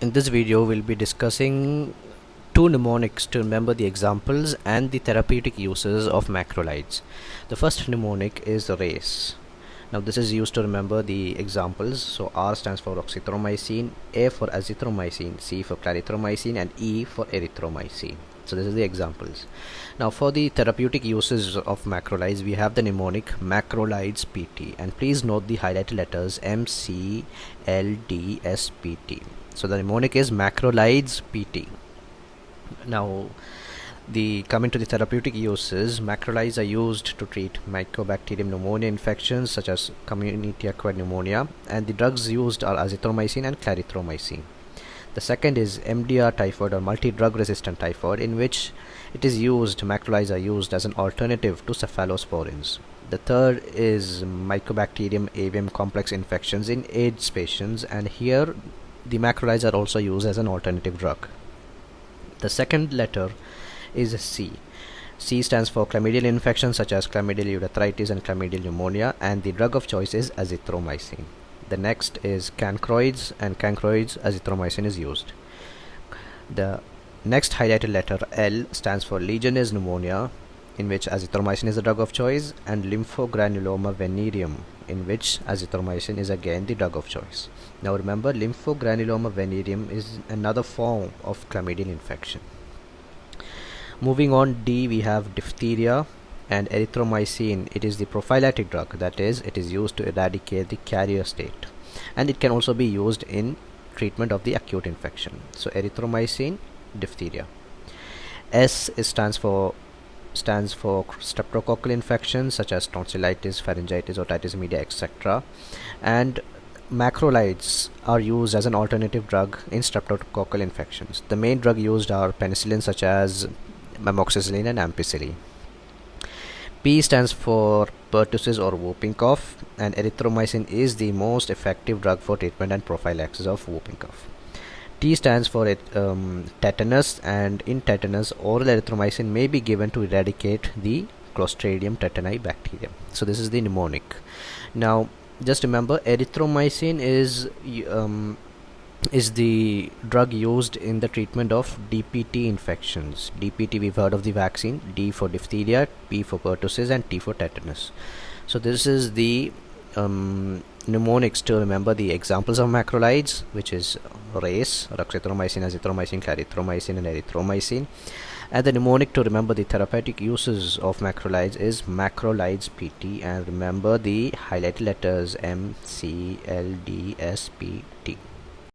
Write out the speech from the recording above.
In this video, we'll be discussing two mnemonics to remember the examples and the therapeutic uses of macrolides. The first mnemonic is race. Now this is used to remember the examples. So R stands for oxythromycin, A for azithromycin, C for clarithromycin, and E for erythromycin. So this is the examples. Now for the therapeutic uses of macrolides, we have the mnemonic Macrlides PT, and please note the highlighted letters MCLDSPT. So the mnemonic is Macrolides PT. Now coming to the therapeutic uses, macrolides are used to treat Mycobacterium pneumonia infections such as community acquired pneumonia, and the drugs used are azithromycin and clarithromycin. The second is MDR typhoid or multi-drug resistant typhoid, in which it is used, macrolides are used as an alternative to cephalosporins. The third is Mycobacterium avium complex infections in AIDS patients, and here the macrolides are also used as an alternative drug. The second letter is C. C stands for chlamydial infections such as chlamydial urethritis and chlamydial pneumonia, and the drug of choice is azithromycin. The next is cancroids, and cancroids azithromycin is used. The next highlighted letter L stands for Legionnaires pneumonia, in which azithromycin is the drug of choice, and lymphogranuloma venereum, in which azithromycin is again the drug of choice. Now remember, lymphogranuloma venereum is another form of chlamydial infection. Moving on, D, we have diphtheria and erythromycin. It is the prophylactic drug, that is, it is used to eradicate the carrier state, and it can also be used in treatment of the acute infection. So erythromycin, diphtheria. S stands for streptococcal infections such as tonsillitis, pharyngitis, otitis media, etc. And macrolides are used as an alternative drug in streptococcal infections. The main drug used are penicillins such as amoxicillin and ampicillin. P stands for pertussis or whooping cough, and erythromycin is the most effective drug for treatment and prophylaxis of whooping cough. T stands for tetanus, and in tetanus, oral erythromycin may be given to eradicate the Clostridium tetani bacteria. So this is the mnemonic. Now just remember, erythromycin is the drug used in the treatment of DPT infections. DPT, we've heard of the vaccine. D for diphtheria, P for pertussis, and T for tetanus. So this is the mnemonics to remember the examples of macrolides, which is race, oxythromycin, azithromycin, clarithromycin, and erythromycin. And the mnemonic to remember the therapeutic uses of macrolides is Macrolides PT, and remember the highlighted letters M, C, L, D, S, P,